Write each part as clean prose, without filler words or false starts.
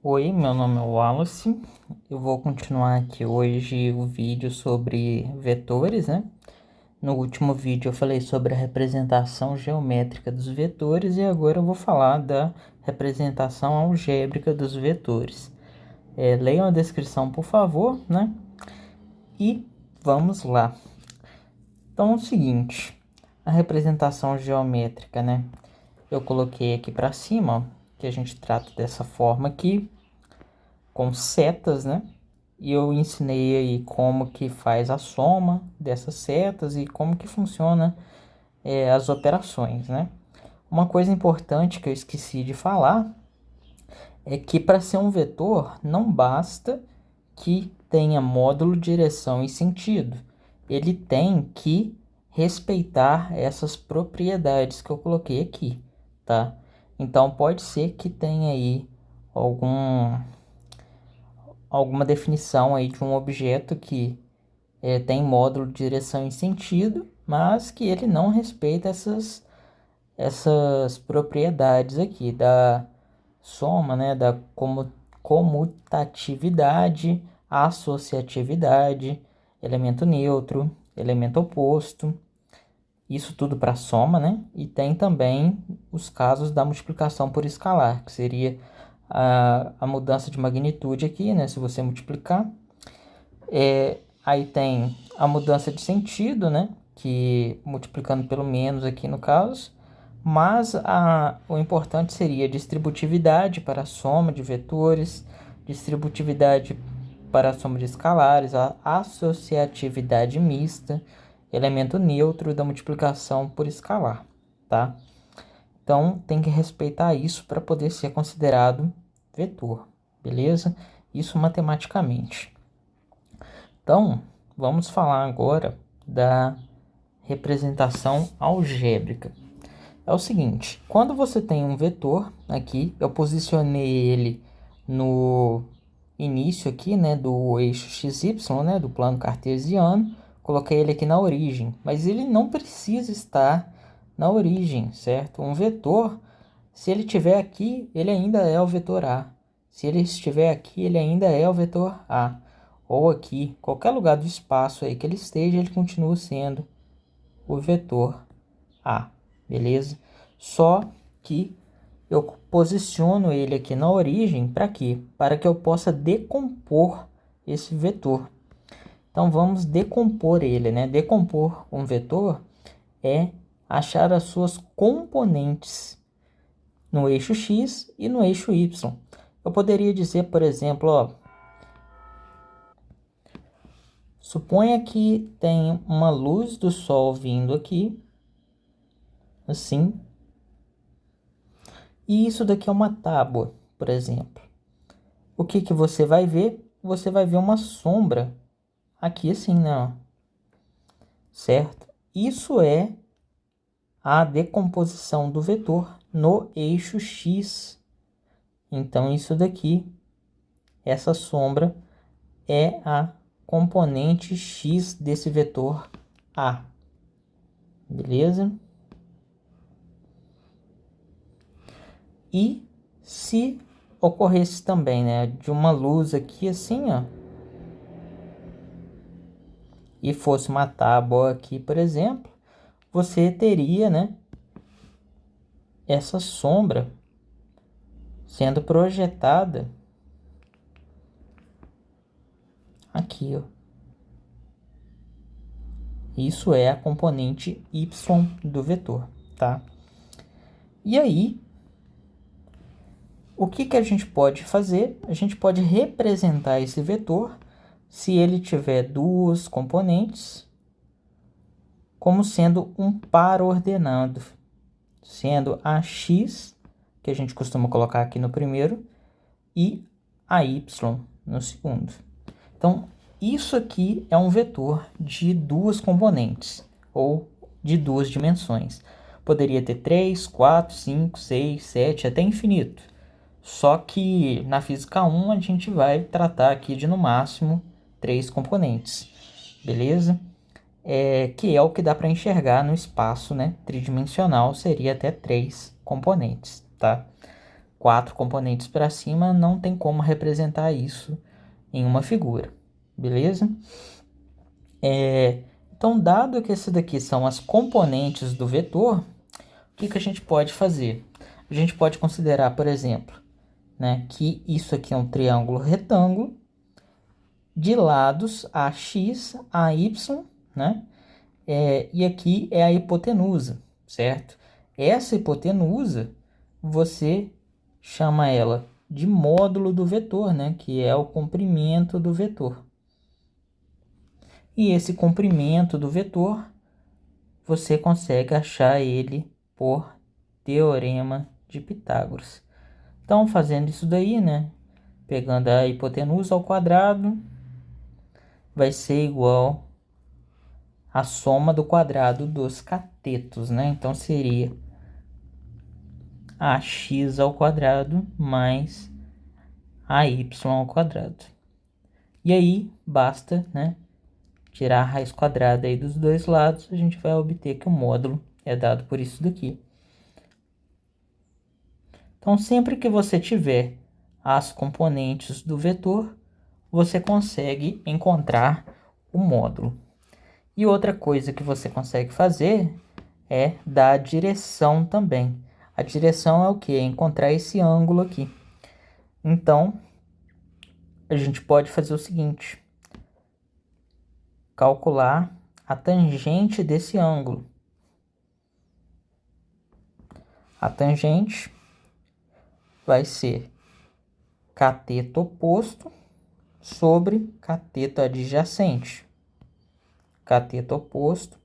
Oi, meu nome é Wallace. Eu vou continuar aqui hoje o vídeo sobre vetores, né? No último vídeo eu falei sobre a representação geométrica dos vetores e agora eu vou falar da representação algébrica dos vetores. Leiam a descrição, por favor, né? E vamos lá. Então é o seguinte, a representação geométrica, né? Eu coloquei aqui para cima, ó, que a gente trata dessa forma aqui, com setas, né? E eu ensinei aí como que faz a soma dessas setas e como que funciona as operações, né? Uma coisa importante que eu esqueci de falar é que para ser um vetor não basta que tenha módulo, direção e sentido. Ele tem que respeitar essas propriedades que eu coloquei aqui, tá? Então pode ser que tenha aí alguma definição aí de um objeto que tem módulo de direção e sentido, mas que ele não respeita essas propriedades aqui da soma, né, da comutatividade, associatividade, elemento neutro, elemento oposto, isso tudo para soma, né? E tem também os casos da multiplicação por escalar, que seria a mudança de magnitude aqui, né? Se você multiplicar. Aí tem a mudança de sentido, né? Que multiplicando pelo menos aqui no caso. Mas o importante seria a distributividade para a soma de vetores, distributividade para a soma de escalares, a associatividade mista, elemento neutro da multiplicação por escalar, tá? Então tem que respeitar isso para poder ser considerado vetor, beleza? Isso matematicamente. Então, vamos falar agora da representação algébrica. É o seguinte, quando você tem um vetor aqui, eu posicionei ele no início aqui, né, do eixo XY, né, do plano cartesiano, coloquei ele aqui na origem, mas ele não precisa estar na origem, certo? Um vetor, se ele estiver aqui, ele ainda é o vetor A. Se ele estiver aqui, ele ainda é o vetor A. Ou aqui, qualquer lugar do espaço aí que ele esteja, ele continua sendo o vetor A, beleza? Só que eu posiciono ele aqui na origem para quê? Para que eu possa decompor esse vetor. Então vamos decompor ele, né? Decompor um vetor é achar as suas componentes no eixo X e no eixo Y. Eu poderia dizer, por exemplo, ó, suponha que tem uma luz do sol vindo aqui, assim, e isso daqui é uma tábua, por exemplo. O que que você vai ver? Você vai ver uma sombra aqui assim, né? Certo? Isso é a decomposição do vetor no eixo X. Então, isso daqui, essa sombra, é a componente X desse vetor A. Beleza? E se ocorresse também, né, de uma luz aqui assim, ó, e fosse uma tábua aqui, por exemplo, você teria, né, essa sombra sendo projetada aqui, ó. Isso é a componente y do vetor, tá? E aí, o que que a gente pode fazer? A gente pode representar esse vetor, se ele tiver duas componentes, como sendo um par ordenado, sendo a x, que a gente costuma colocar aqui no primeiro, e a y no segundo. Então, isso aqui é um vetor de duas componentes, ou de duas dimensões. Poderia ter 3, 4, 5, 6, 7, até infinito. Só que na física 1 a gente vai tratar aqui de no máximo 3 componentes, beleza? Que é o que dá para enxergar no espaço, né? Tridimensional seria até 3 componentes, tá? 4 componentes para cima, não tem como representar isso em uma figura, beleza? Então, dado que esses daqui são as componentes do vetor, o que a gente pode fazer? A gente pode considerar, por exemplo, né, que isso aqui é um triângulo retângulo, de lados AX, AY, né? E aqui é a hipotenusa, certo? Essa hipotenusa, você chama ela de módulo do vetor, né? Que é o comprimento do vetor. E esse comprimento do vetor, você consegue achar ele por teorema de Pitágoras. Então, fazendo isso daí, né? Pegando a hipotenusa ao quadrado, vai ser igual a soma do quadrado dos catetos, né? Então, seria ax ao quadrado mais ay ao quadrado. E aí, basta, né, tirar a raiz quadrada aí dos dois lados, a gente vai obter que o módulo é dado por isso daqui. Então, sempre que você tiver as componentes do vetor, você consegue encontrar o módulo. E outra coisa que você consegue fazer é dar a direção também. A direção é o que? É encontrar esse ângulo aqui. Então, a gente pode fazer o seguinte: calcular a tangente desse ângulo. A tangente vai ser cateto oposto sobre cateto adjacente. Cateto oposto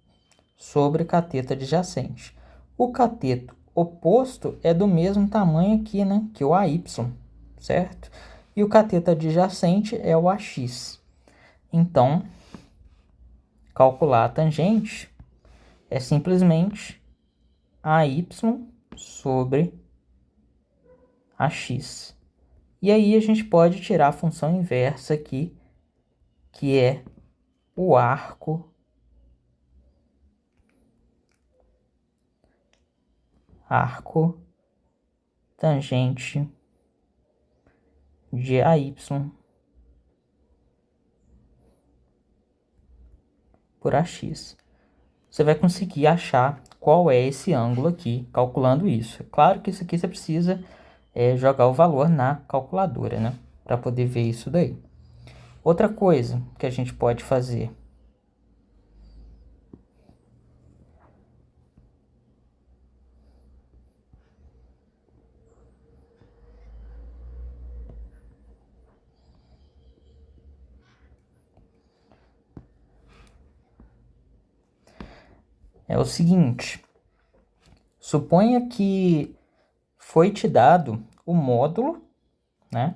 sobre cateto adjacente. O cateto oposto é do mesmo tamanho aqui, né, que o AY, certo? E o cateto adjacente é o AX. Então, calcular a tangente é simplesmente AY sobre AX. E aí a gente pode tirar a função inversa aqui, que é o arco tangente de AY por AX. Você vai conseguir achar qual é esse ângulo aqui, calculando isso. Claro que isso aqui você precisa jogar o valor na calculadora, né? Para poder ver isso daí. Outra coisa que a gente pode fazer é o seguinte: suponha que foi te dado o módulo, né?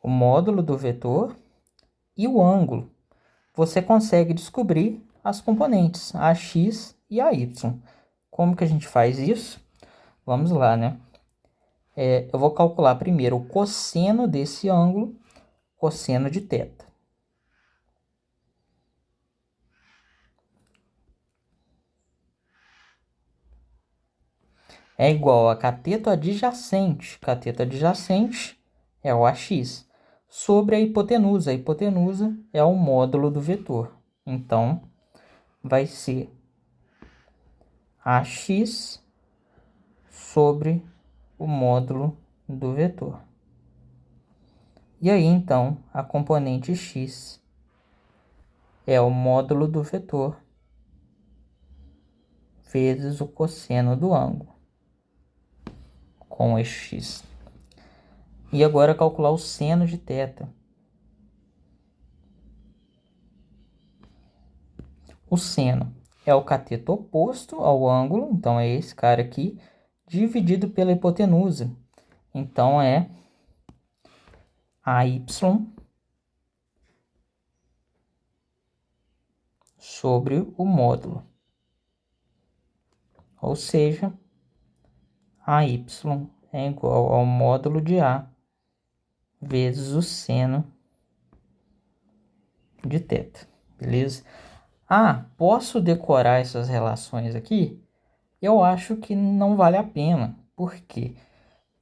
O módulo do vetor e o ângulo. Você consegue descobrir as componentes, a x e a y. Como que a gente faz isso? Vamos lá, né? Eu vou calcular primeiro o cosseno desse ângulo, cosseno de θ. É igual a cateto adjacente. Cateto adjacente é o AX. Sobre a hipotenusa. A hipotenusa é o módulo do vetor. Então, vai ser AX sobre o módulo do vetor. E aí, então, a componente x é o módulo do vetor vezes o cosseno do ângulo com eixo x. E agora calcular o seno de θ. O seno é o cateto oposto ao ângulo, então é esse cara aqui, dividido pela hipotenusa. Então é AY sobre o módulo. Ou seja, AY é igual ao módulo de A vezes o seno de θ. Beleza? Posso decorar essas relações aqui? Eu acho que não vale a pena. Por quê?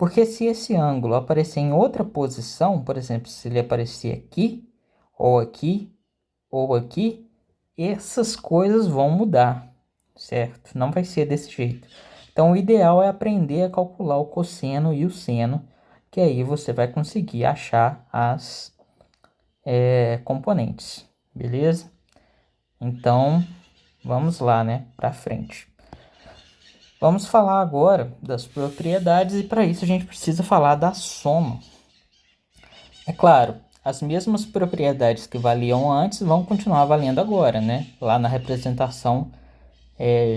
Porque se esse ângulo aparecer em outra posição, por exemplo, se ele aparecer aqui, ou aqui, ou aqui, essas coisas vão mudar, certo? Não vai ser desse jeito. Então, o ideal é aprender a calcular o cosseno e o seno, que aí você vai conseguir achar as componentes, beleza? Então, vamos lá, né, para frente. Vamos falar agora das propriedades e para isso a gente precisa falar da soma. É claro, as mesmas propriedades que valiam antes vão continuar valendo agora, né? Lá na representação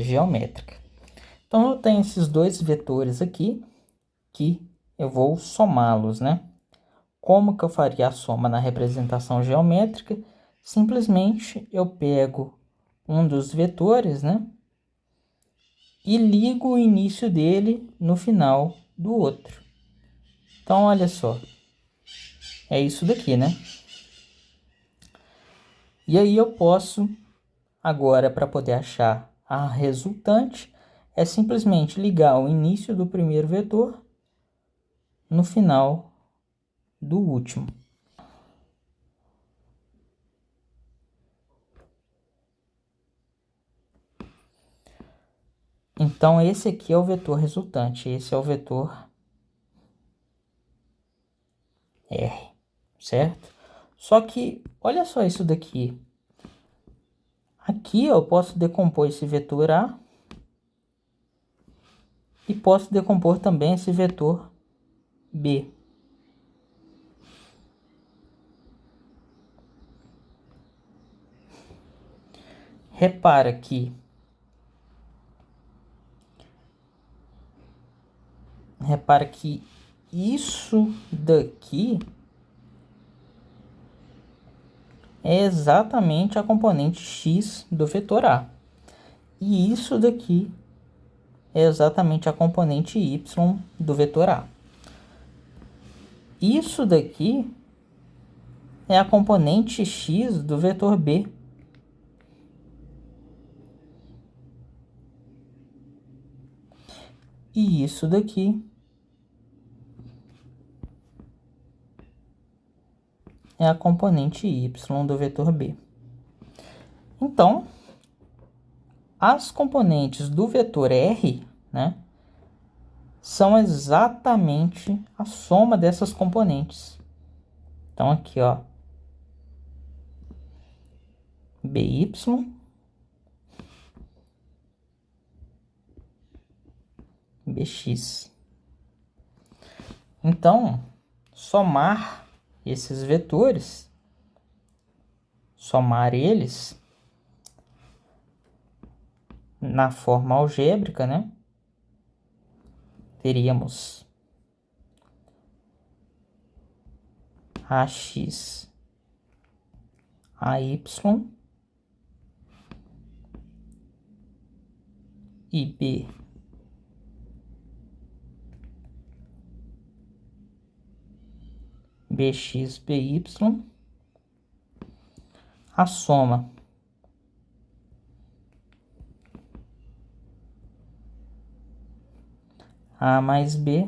geométrica. Então eu tenho esses dois vetores aqui que eu vou somá-los, né? Como que eu faria a soma na representação geométrica? Simplesmente eu pego um dos vetores, né? E ligo o início dele no final do outro. Então, olha só. É isso daqui, né? E aí eu posso, agora, para poder achar a resultante, é simplesmente ligar o início do primeiro vetor no final do último. Então, esse aqui é o vetor resultante, esse é o vetor R, certo? Só que, olha só isso daqui. Aqui eu posso decompor esse vetor A e posso decompor também esse vetor B. Repara que isso daqui é exatamente a componente x do vetor A. E isso daqui é exatamente a componente y do vetor A. Isso daqui é a componente x do vetor B. E isso daqui é a componente y do vetor B. Então, as componentes do vetor R, né, são exatamente a soma dessas componentes. Então, aqui, ó, BY BX. Então, somar esses vetores, somar eles na forma algébrica, né? Teríamos AX, AY e B BX, BY, a soma A mais B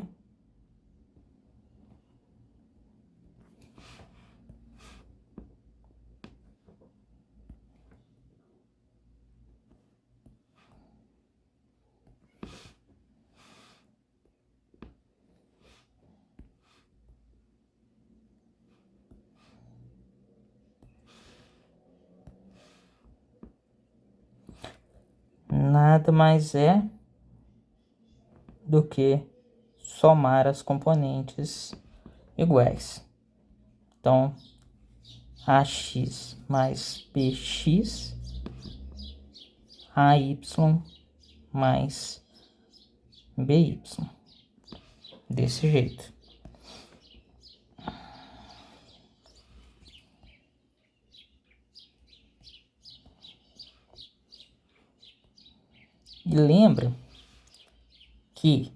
nada mais é do que somar as componentes iguais. Então, AX mais BX, AY mais BY. Desse jeito. E lembra que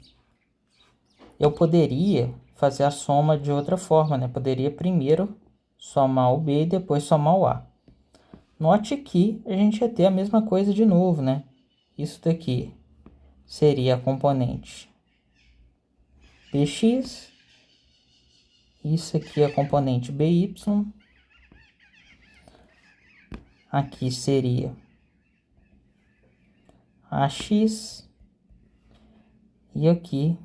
eu poderia fazer a soma de outra forma, né? Poderia primeiro somar o B e depois somar o A. Note que a gente ia ter a mesma coisa de novo, né? Isso daqui seria a componente bx, isso aqui é a componente by, aqui seria ax, e aqui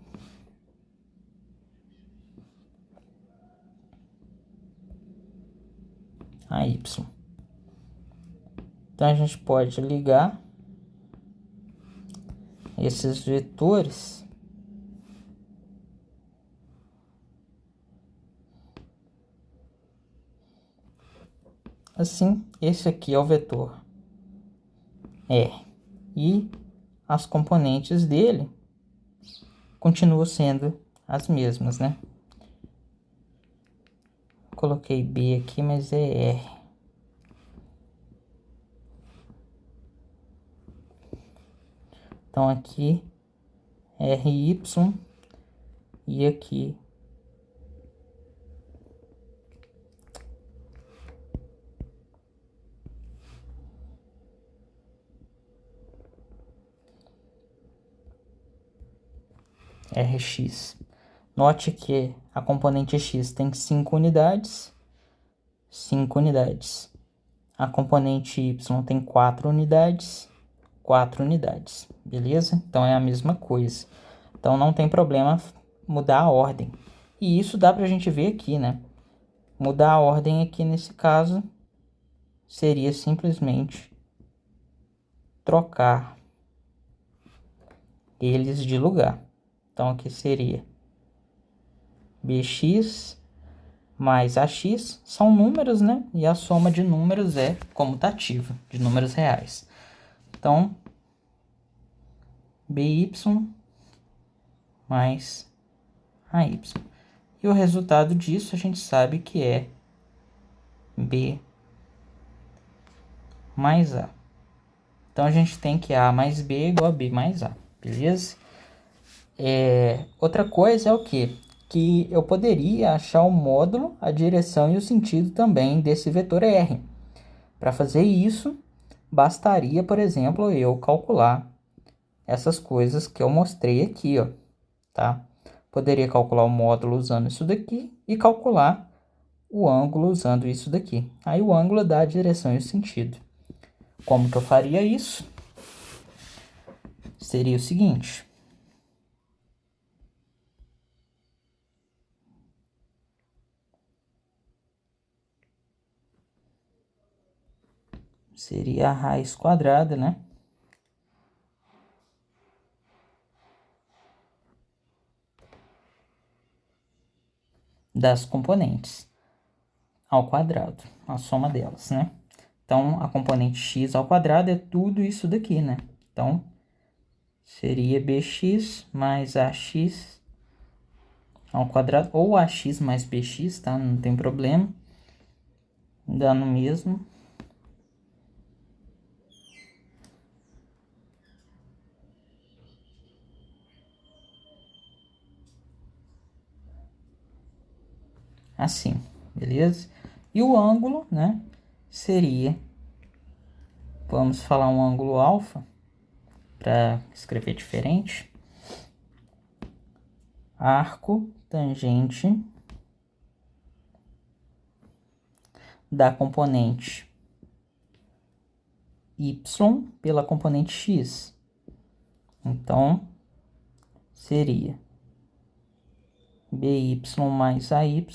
a y. Então a gente pode ligar esses vetores assim. Esse aqui é o vetor R e as componentes dele continuam sendo as mesmas, né? Coloquei B aqui, mas é R. Então aqui RY e aqui Rx. Note que a componente x tem 5 unidades. 5 unidades. A componente y tem 4 unidades. 4 unidades. Beleza? Então é a mesma coisa. Então não tem problema mudar a ordem. E isso dá pra gente ver aqui, né? Mudar a ordem aqui nesse caso seria simplesmente trocar eles de lugar. Então aqui seria bx mais ax, são números, né? E a soma de números é comutativa, de números reais. Então, by mais ay. E o resultado disso a gente sabe que é b mais a. Então a gente tem que a mais b é igual a b mais a, beleza? Outra coisa é o quê? Que eu poderia achar o módulo, a direção e o sentido também desse vetor R. Para fazer isso, bastaria, por exemplo, eu calcular essas coisas que eu mostrei aqui, ó, tá? Poderia calcular o módulo usando isso daqui e calcular o ângulo usando isso daqui. Aí o ângulo dá a direção e o sentido. Como que eu faria isso? Seria o seguinte. Seria a raiz quadrada, né? Das componentes ao quadrado, a soma delas, né? Então, a componente x ao quadrado é tudo isso daqui, né? Então, seria bx mais ax ao quadrado, ou ax mais bx, tá? Não tem problema. Dá no mesmo. Assim, beleza? E o ângulo, né? Seria, vamos falar um ângulo alfa, para escrever diferente. Arco tangente da componente y pela componente x. Então, seria by mais ay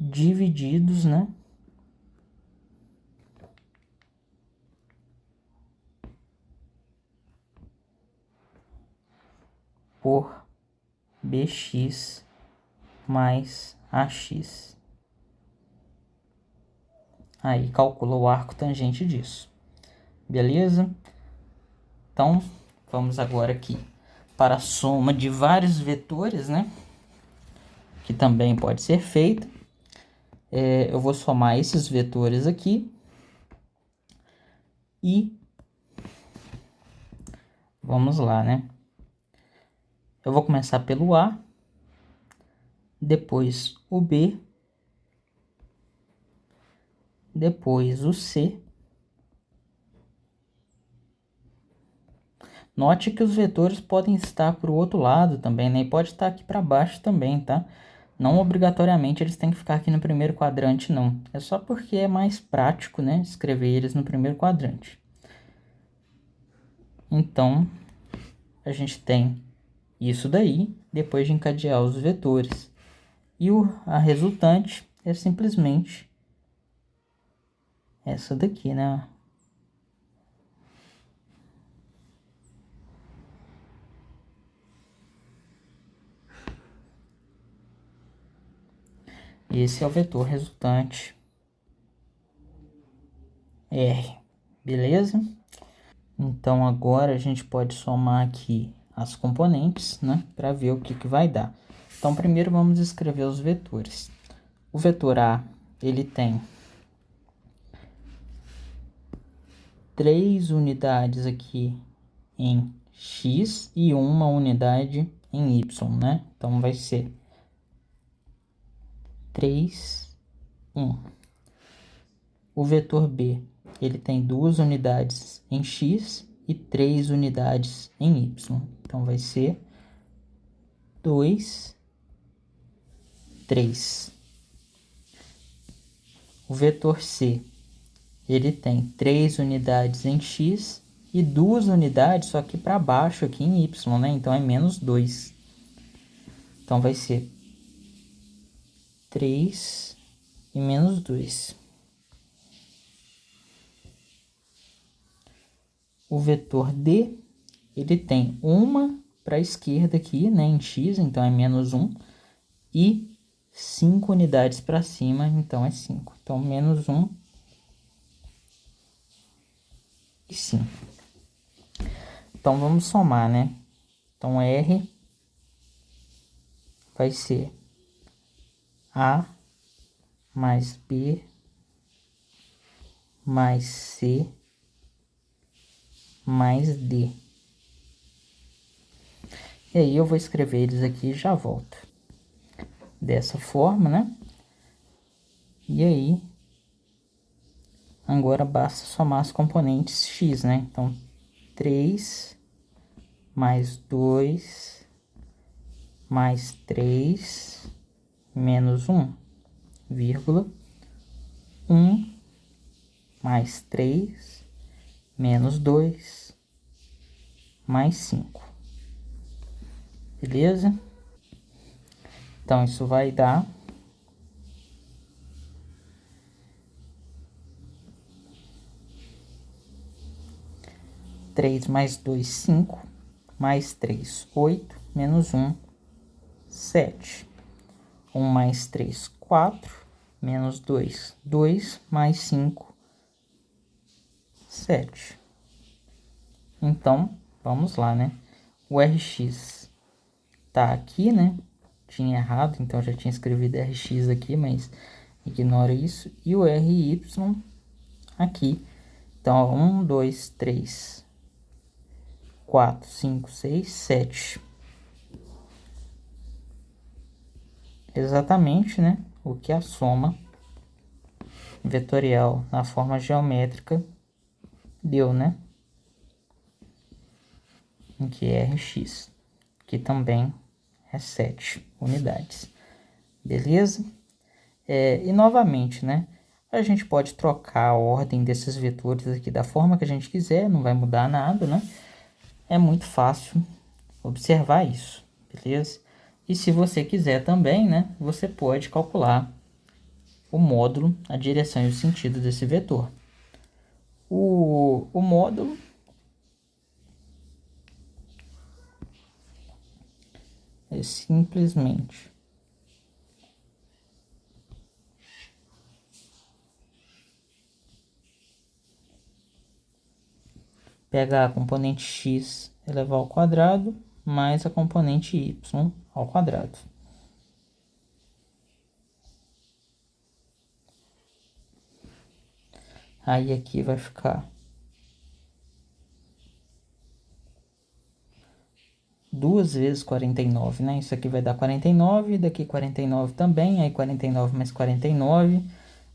divididos, né, por bx mais ax. Aí calcula o arco tangente disso. Beleza? Então, vamos agora aqui para a soma de vários vetores, né? Que também pode ser feita. Eu vou somar esses vetores aqui. E vamos lá, né? Eu vou começar pelo A, depois o B, depois o C. Note que os vetores podem estar para o outro lado também, né? E pode estar aqui para baixo também, tá? Não obrigatoriamente eles têm que ficar aqui no primeiro quadrante, não. É só porque é mais prático, né? Escrever eles no primeiro quadrante. Então, a gente tem isso daí, depois de encadear os vetores. E a resultante é simplesmente essa daqui, né? Esse é o vetor resultante R, beleza? Então agora a gente pode somar aqui as componentes, né, para ver o que vai dar. Então primeiro vamos escrever os vetores. O vetor A, ele tem 3 unidades aqui em x e uma unidade em y, né? Então vai ser 3, 1. O vetor B, ele tem 2 unidades em x e 3 unidades em y. Então vai ser 2, 3. O vetor C, ele tem 3 unidades em x e 2 unidades só que para baixo aqui em y, né? Então é menos 2. Então vai ser 3 e menos 2. O vetor D, ele tem uma para a esquerda aqui, né, em x, então é menos 1, e 5 unidades para cima, então é 5. Então, menos 1 e 5. Então, vamos somar, né? Então, R vai ser A mais B mais C mais D. E aí eu vou escrever eles aqui e já volto. Dessa forma, né? E aí, agora basta somar as componentes x, né? Então, 3 mais 2 mais 3 menos 1, vírgula, 1 mais 3 menos 2 mais 5. Beleza? Então, isso vai dar 3 mais 2, 5, mais 3, 8, menos 1, 7. 1 mais 3, 4, menos 2, 2, mais 5, 7. Então, vamos lá, né? O Rx tá aqui, né? Tinha errado, então já tinha escrevido Rx aqui, mas ignora isso. E o Ry aqui. Então, 1, 2, 3, 4, 5, 6, 7. Exatamente, né? O que a soma vetorial na forma geométrica deu, né? Em que é Rx, que também é 7 unidades. Beleza? E novamente, né? A gente pode trocar a ordem desses vetores aqui da forma que a gente quiser, não vai mudar nada, né? É muito fácil observar isso, beleza? E se você quiser também, né? Você pode calcular o módulo, a direção e o sentido desse vetor. O módulo é simplesmente pegar a componente x elevado ao quadrado mais a componente y ao quadrado. Aí aqui vai ficar 2 vezes 49, né? Isso aqui vai dar 49, daqui 49 também, aí 49 mais 49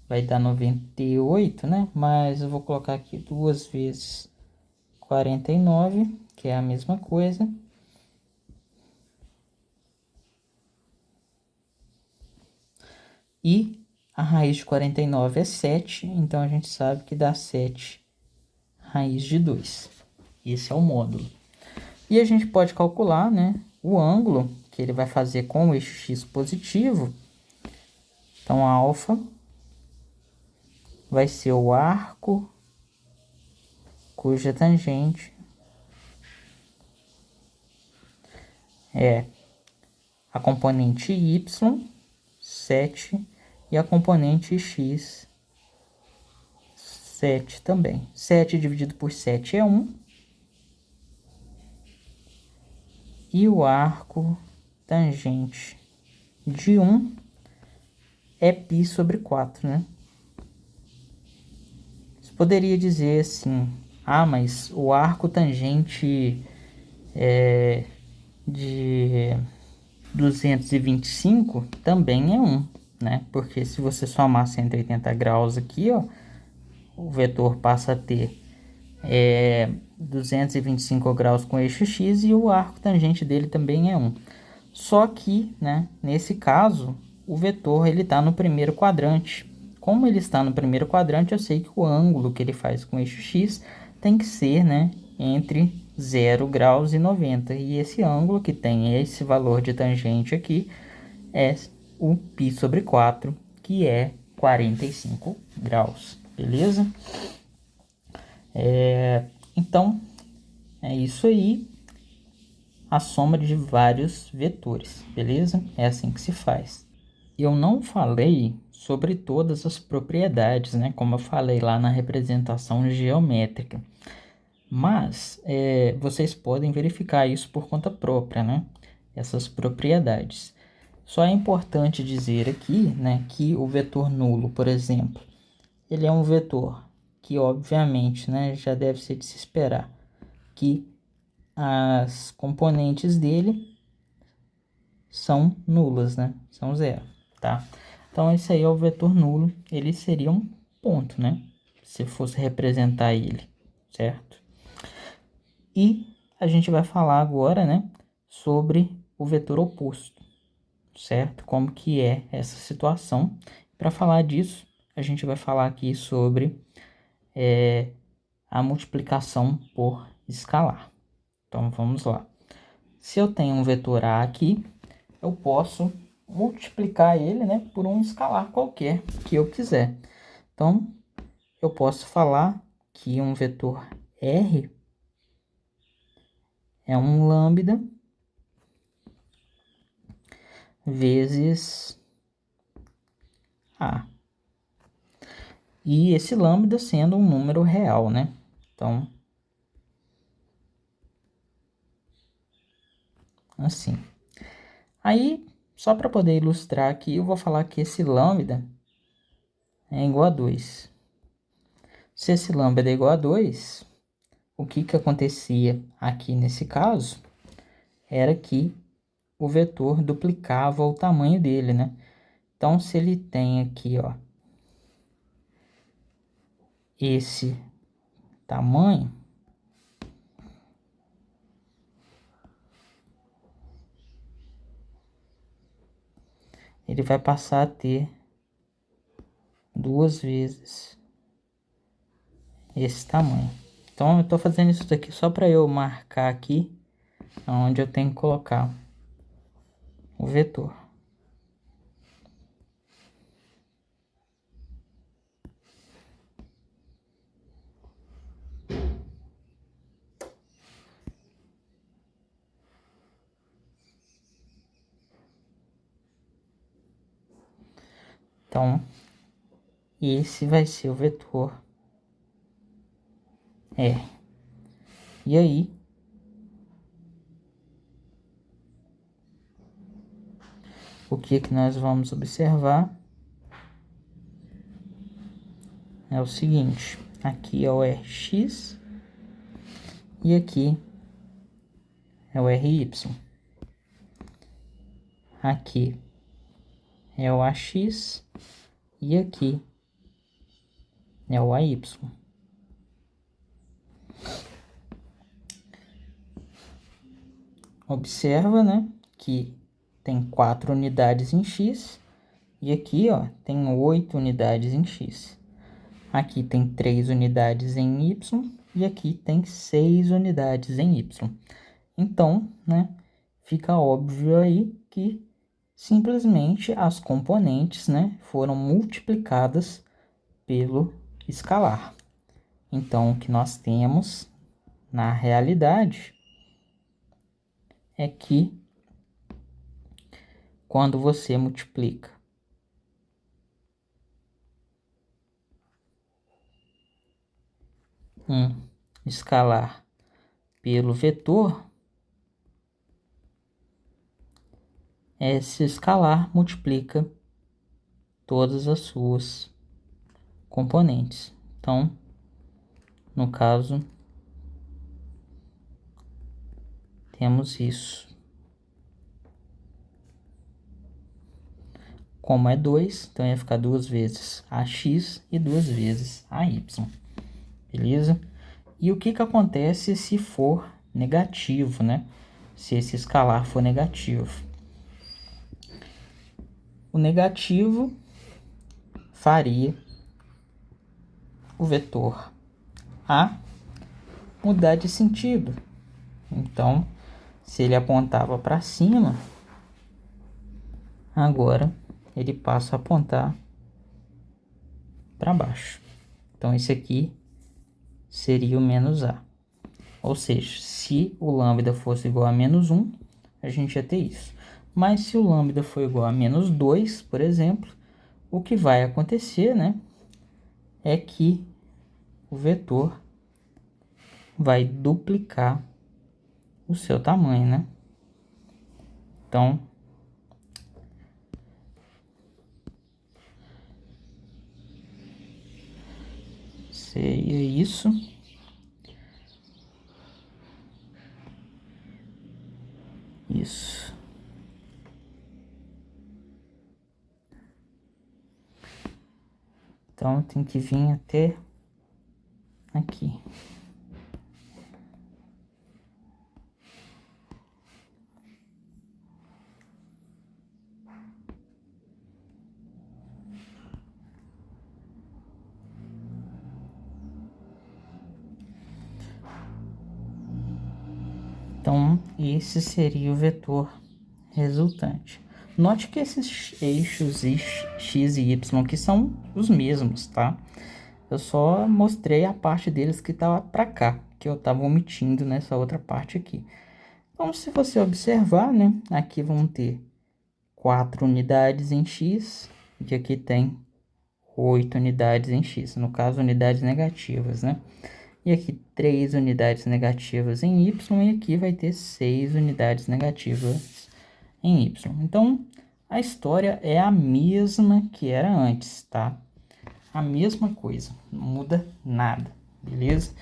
vai dar 98, né? Mas eu vou colocar aqui 2 vezes 49, que é a mesma coisa. E a raiz de 49 é 7, então a gente sabe que dá 7 raiz de 2. Esse é o módulo. E a gente pode calcular, né, o ângulo que ele vai fazer com o eixo x positivo. Então, alfa vai ser o arco cuja tangente é a componente y, 7, e a componente x, 7 também. 7 dividido por 7 é 1. E o arco tangente de 1 é π sobre 4, né? Você poderia dizer assim, mas o arco tangente de 225 também é 1, né? Porque se você somar 180 graus aqui, ó, o vetor passa a ter 225 graus com eixo x e o arco tangente dele também é 1. Só que, né, nesse caso, o vetor ele está no primeiro quadrante. Como ele está no primeiro quadrante, eu sei que o ângulo que ele faz com eixo x tem que ser, né, entre 0 graus e 90. E esse ângulo que tem esse valor de tangente aqui é o π sobre 4, que é 45 graus. Beleza? Então, é isso aí. A soma de vários vetores, beleza? É assim que se faz. Eu não falei sobre todas as propriedades, né? Como eu falei lá na representação geométrica. Mas vocês podem verificar isso por conta própria, né? Essas propriedades. Só é importante dizer aqui, né, que o vetor nulo, por exemplo, ele é um vetor que, obviamente, né, já deve ser de se esperar que as componentes dele são nulas, né? São zero, tá? Então, esse aí é o vetor nulo. Ele seria um ponto, né? Se fosse representar ele, certo? E a gente vai falar agora, né? Sobre o vetor oposto, certo? Como que é essa situação. Para falar disso, a gente vai falar aqui sobre a multiplicação por escalar. Então, vamos lá. Se eu tenho um vetor A aqui, eu posso multiplicar ele, né, por um escalar qualquer que eu quiser. Então, eu posso falar que um vetor R é um lambda vezes A. E esse lambda sendo um número real, né? Então, assim. Aí, só para poder ilustrar aqui, eu vou falar que esse lambda é igual a 2. Se esse lambda é igual a 2, o que acontecia aqui nesse caso era que o vetor duplicava o tamanho dele, né? Então, se ele tem aqui, ó, esse tamanho, ele vai passar a ter 2 vezes esse tamanho. Então, eu estou fazendo isso daqui só para eu marcar aqui onde eu tenho que colocar o vetor. Então, esse vai ser o vetor R. E aí, o que nós vamos observar é o seguinte. Aqui é o Rx e aqui é o Ry. Aqui é o AX e aqui é o AY. observa, né, que tem 4 unidades em x, e aqui, ó, tem 8 unidades em x. Aqui tem 3 unidades em y, e aqui tem 6 unidades em y. Então, né, fica óbvio aí que simplesmente as componentes, né, foram multiplicadas pelo escalar. Então, o que nós temos na realidade é que quando você multiplica um escalar pelo vetor, esse escalar multiplica todas as suas componentes. Então, no caso, temos isso. Como é 2, então ia ficar 2 vezes ax e 2 vezes ay. Beleza? E o que acontece se for negativo, né? Se esse escalar for negativo. O negativo faria o vetor A mudar de sentido. Então, se ele apontava para cima, agora ele passa a apontar para baixo. Então, esse aqui seria o menos A. Ou seja, se o lambda fosse igual a menos 1, a gente ia ter isso. Mas se o lambda for igual a menos 2, por exemplo, o que vai acontecer, né, é que o vetor vai duplicar o seu tamanho, né? Então, seria isso. Isso. Então, tem que vir até aqui. Então, esse seria o vetor resultante. Note que esses eixos x e y que são os mesmos, tá? Eu só mostrei a parte deles que estava para cá, que eu estava omitindo nessa outra parte aqui. Então, se você observar, né, aqui vão ter 4 unidades em x, e aqui tem 8 unidades em x, no caso, unidades negativas, né? E aqui 3 unidades negativas em y, e aqui vai ter 6 unidades negativas em y. Então, a história é a mesma que era antes, tá? A mesma coisa, não muda nada, beleza?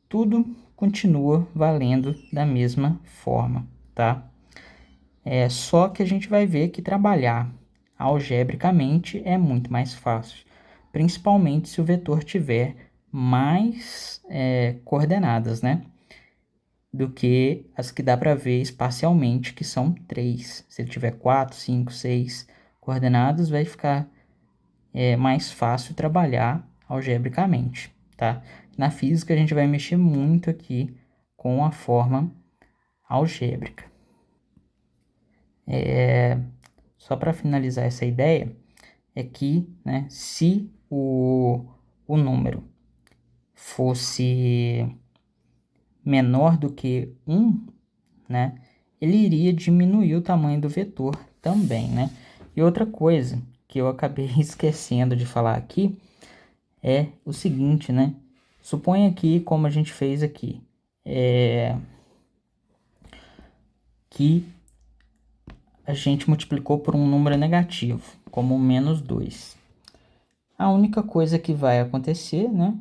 Tudo continua valendo da mesma forma, tá? Só que a gente vai ver que trabalhar algebricamente é muito mais fácil, principalmente se o vetor tiver mais coordenadas, né? Do que as que dá para ver espacialmente, que são 3. Se ele tiver 4, 5, 6 coordenadas, vai ficar mais fácil trabalhar algebricamente, tá? Na física, a gente vai mexer muito aqui com a forma algébrica. Só para finalizar essa ideia, é que, né, se o número fosse menor do que 1, né, ele iria diminuir o tamanho do vetor também, né? E outra coisa que eu acabei esquecendo de falar aqui é o seguinte, né? Suponha aqui, como a gente fez aqui, que a gente multiplicou por um número negativo, como menos 2. A única coisa que vai acontecer, né,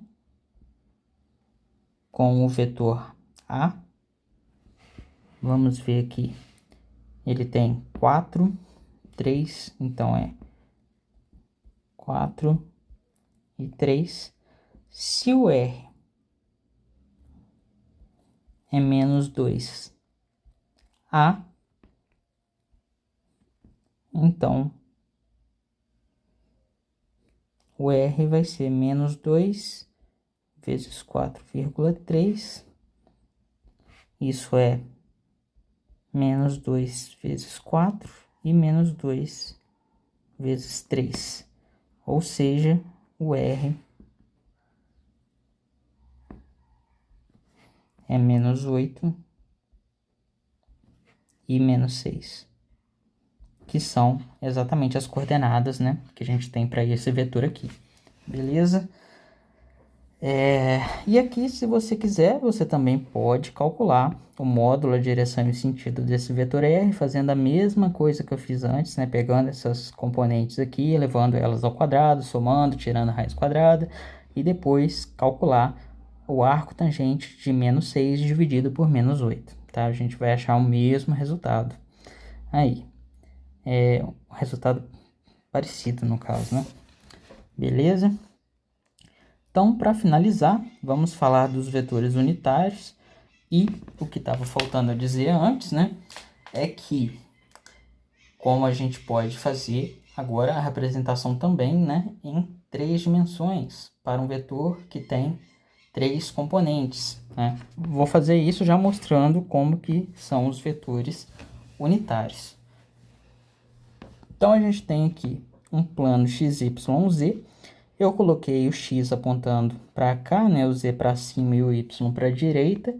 com o vetor A, vamos ver aqui, ele tem 4, 3, então é 4 e 3. Se o R é menos 2A. Então, o R vai ser menos 2 vezes 4,3. Isso é menos 2 vezes 4 e menos 2 vezes 3. Ou seja, o R é menos 8 e menos 6, que são exatamente as coordenadas, né, que a gente tem para esse vetor aqui. Beleza? E aqui, se você quiser, você também pode calcular o módulo, a direção e o sentido desse vetor R, fazendo a mesma coisa que eu fiz antes, né? Pegando essas componentes aqui, elevando elas ao quadrado, somando, tirando a raiz quadrada, e depois calcular o arco tangente de menos 6 dividido por menos 8, tá? A gente vai achar o mesmo resultado. Aí, um resultado parecido no caso, né? Beleza? Então, para finalizar, vamos falar dos vetores unitários. E o que estava faltando a dizer antes, né, é que como a gente pode fazer agora a representação também, né, em 3 dimensões para um vetor que tem 3 componentes, né? Vou fazer isso já mostrando como que são os vetores unitários. Então, a gente tem aqui um plano x, y, z. Eu coloquei o x apontando para cá, né, o z para cima e o y para a direita.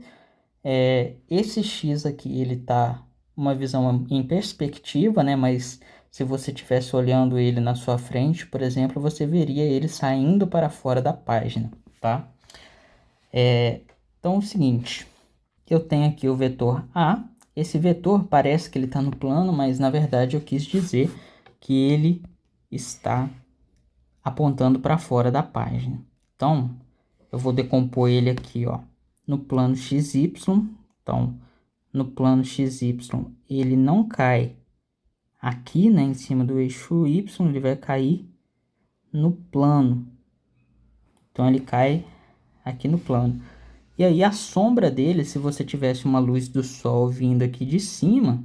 Esse x aqui, ele tá uma visão em perspectiva, né, mas se você estivesse olhando ele na sua frente, por exemplo, você veria ele saindo para fora da página, tá? Então, é o seguinte, eu tenho aqui o vetor A. Esse vetor parece que ele está no plano, mas na verdade eu quis dizer que ele está apontando para fora da página. Então, eu vou decompor ele aqui, ó, no plano XY. Então, no plano XY, ele não cai aqui, né, em cima do eixo Y, ele vai cair no plano. Então, ele cai aqui no plano. E aí, a sombra dele, se você tivesse uma luz do sol vindo aqui de cima,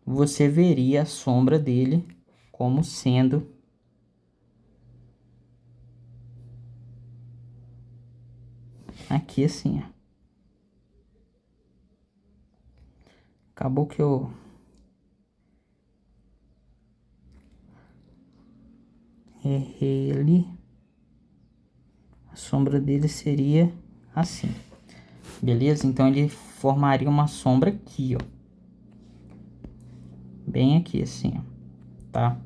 você veria a sombra dele como sendo aqui assim, ó. Acabou que eu errei ali. A sombra dele seria assim. Beleza? Então ele formaria uma sombra aqui, ó. Bem aqui assim, ó. Tá?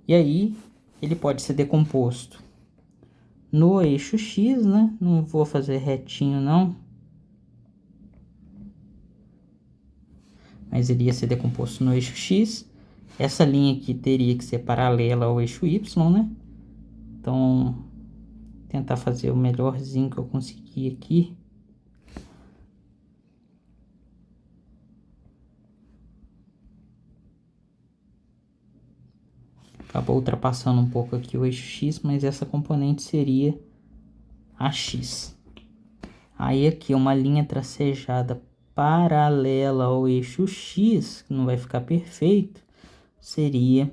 E aí ele pode ser decomposto no eixo X, né? Não vou fazer retinho não. Mas ele ia ser decomposto no eixo X. Essa linha aqui teria que ser paralela ao eixo Y, né? Então, tentar fazer o melhorzinho que eu conseguir aqui. Acabou ultrapassando um pouco aqui o eixo X, mas essa componente seria a X. Aí aqui uma linha tracejada paralela ao eixo X, que não vai ficar perfeito, seria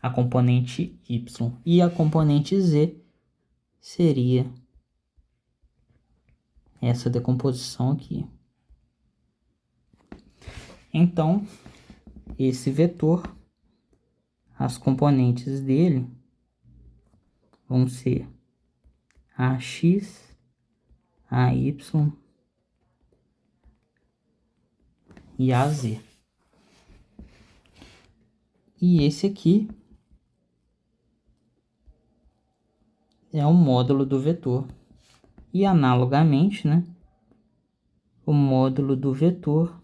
a componente Y. E a componente Z seria essa decomposição aqui. Então, esse vetor, as componentes dele vão ser AX, AY e AZ. E esse aqui é o módulo do vetor. E analogamente, né, o módulo do vetor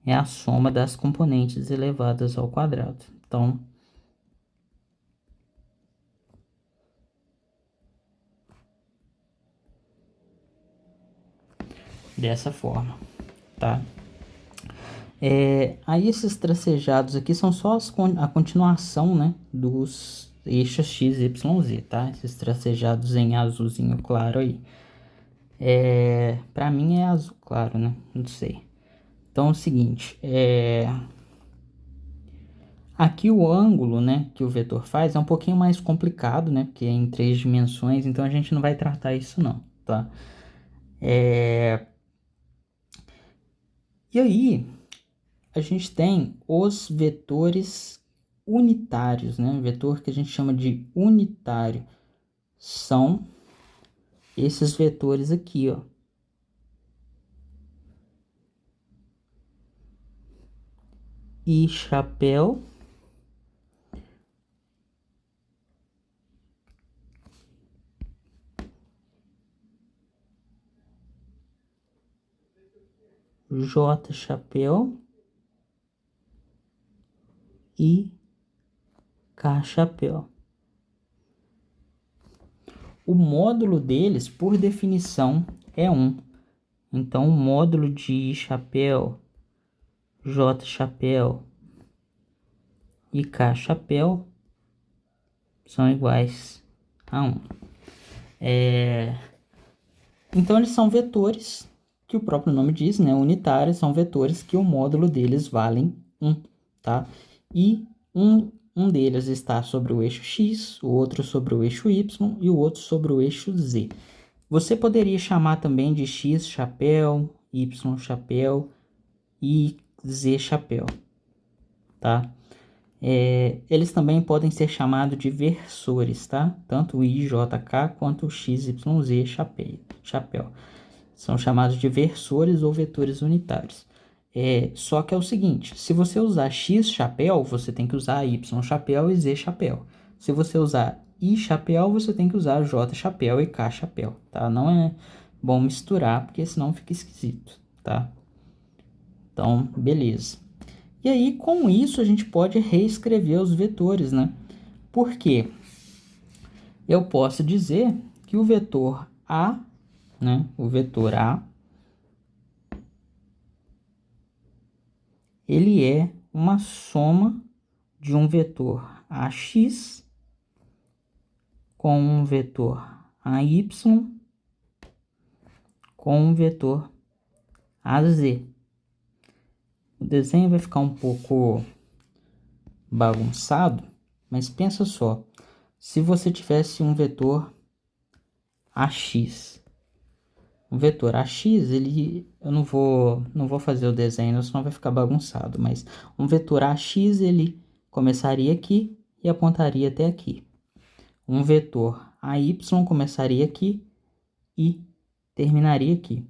é a soma das componentes elevadas ao quadrado. Então, dessa forma, tá? Aí esses tracejados aqui são só a continuação, né, dos eixos x, y, z, tá? Esses tracejados em azulzinho claro aí. Para mim é azul claro, né? Não sei. Então é o seguinte, aqui o ângulo, né, que o vetor faz é um pouquinho mais complicado, né, porque é em 3 dimensões, então a gente não vai tratar isso não, tá? E aí, a gente tem os vetores unitários, né? O vetor que a gente chama de unitário são esses vetores aqui, ó. I chapéu, J chapéu e K chapéu. O módulo deles, por definição, é 1. Então, o módulo de I chapéu, J chapéu e K chapéu são iguais a 1. Então, eles são vetores que o próprio nome diz, né? Unitários são vetores que o módulo deles valem 1, tá? E um deles está sobre o eixo x, o outro sobre o eixo y e o outro sobre o eixo z. Você poderia chamar também de x chapéu, y chapéu e z chapéu, tá? Eles também podem ser chamados de versores, tá? Tanto o IJK quanto o XYZ chapéu. São chamados de versores ou vetores unitários. Só que é o seguinte, se você usar X chapéu, você tem que usar Y chapéu e Z chapéu. Se você usar I chapéu, você tem que usar J chapéu e K chapéu, tá? Não é bom misturar, porque senão fica esquisito, tá? Então, beleza. E aí, com isso, a gente pode reescrever os vetores, né? Por quê? Eu posso dizer que o vetor A, né? O vetor A, ele é uma soma de um vetor AX com um vetor AY com um vetor AZ. O desenho vai ficar um pouco bagunçado, mas pensa só, se você tivesse um vetor AX, o vetor AX, eu não vou fazer o desenho, senão vai ficar bagunçado, mas um vetor AX, ele começaria aqui e apontaria até aqui. Um vetor AY começaria aqui e terminaria aqui.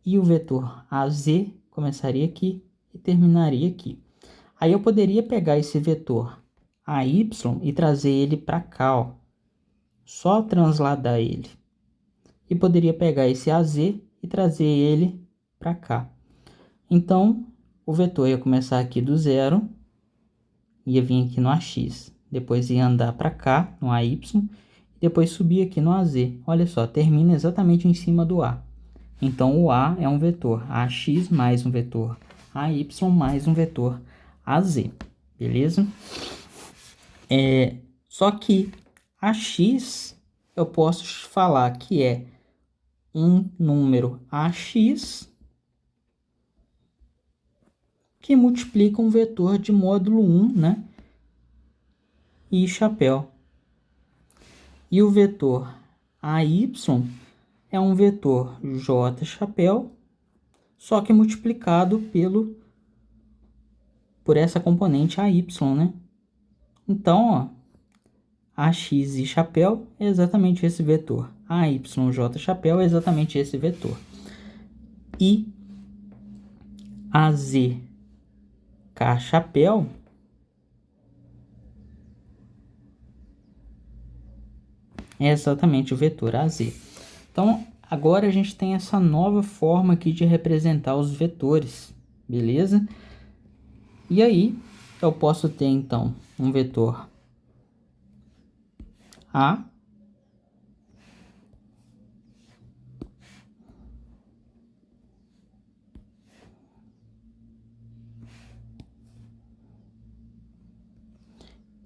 E o vetor AZ começaria aqui e terminaria aqui. Aí eu poderia pegar esse vetor AY e trazer ele para cá, ó. Só transladar ele. E poderia pegar esse AZ e trazer ele para cá. Então, o vetor ia começar aqui do zero, ia vir aqui no AX, depois ia andar para cá, no AY, e depois subir aqui no AZ. Olha só, termina exatamente em cima do A. Então, o A é um vetor AX mais um vetor AY mais um vetor AZ, beleza? Só que AX, eu posso falar que é um número AX que multiplica um vetor de módulo 1, né? E chapéu. E o vetor AY é um vetor J chapéu, só que multiplicado por essa componente AY, né? Então, ó, AX e chapéu é exatamente esse vetor. AYJ chapéu é exatamente esse vetor. E AZK chapéu é exatamente o vetor AZ. Então, agora a gente tem essa nova forma aqui de representar os vetores, beleza? E aí, eu posso ter, então, um vetor A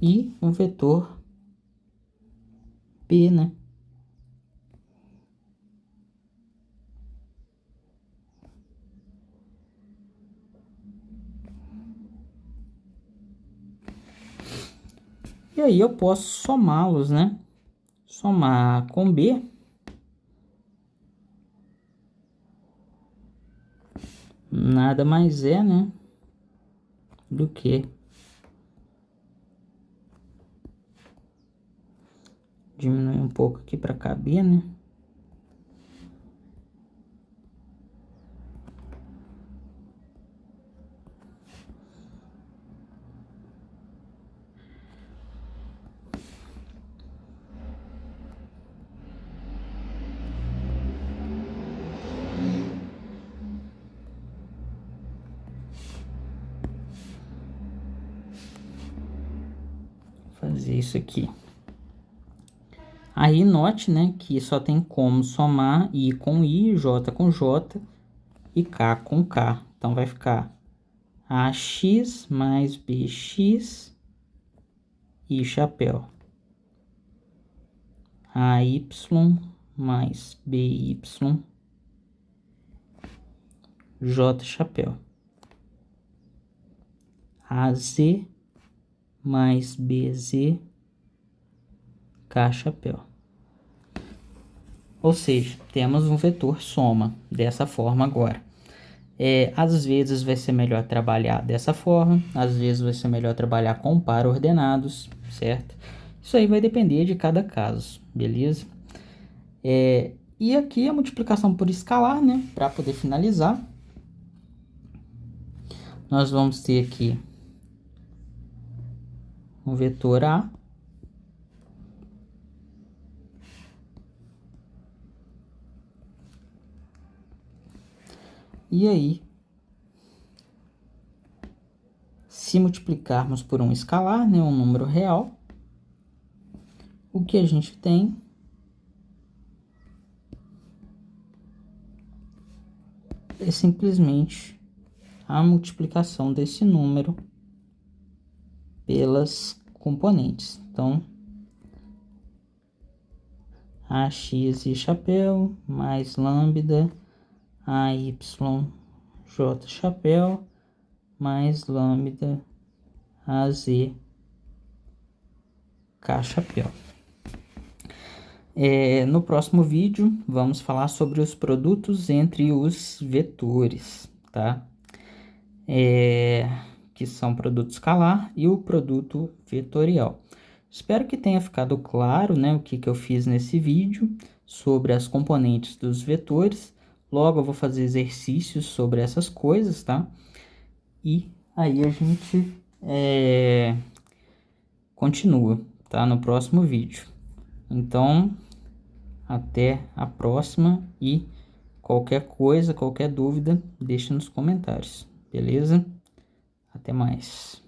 e um vetor P, né? E aí eu posso somá-los, né? Somar com B nada mais é, né, do que diminuir um pouco aqui para caber, né? Fazer isso aqui. Aí note, né, que só tem como somar I com I, J com J e K com K. Então vai ficar AX mais BX e chapéu. AY mais BY, J chapéu. AZ mais BZ, K chapéu. Ou seja, temos um vetor soma dessa forma agora. Às vezes vai ser melhor trabalhar dessa forma, às vezes vai ser melhor trabalhar com par ordenados, certo? Isso aí vai depender de cada caso, beleza? E aqui a multiplicação por escalar, né? Para poder finalizar, nós vamos ter aqui um vetor A e aí, se multiplicarmos por um escalar, né, um número real, o que a gente tem é simplesmente a multiplicação desse número pelas componentes. Então, AX e chapéu mais lambda AY J chapéu mais lambda AZ K chapéu. No próximo vídeo, vamos falar sobre os produtos entre os vetores, tá? Que são produto escalar e o produto vetorial. Espero que tenha ficado claro, né, o que eu fiz nesse vídeo sobre as componentes dos vetores. Logo eu vou fazer exercícios sobre essas coisas, tá? E aí a gente continua, tá? No próximo vídeo. Então, até a próxima e qualquer coisa, qualquer dúvida, deixe nos comentários, beleza? Até mais.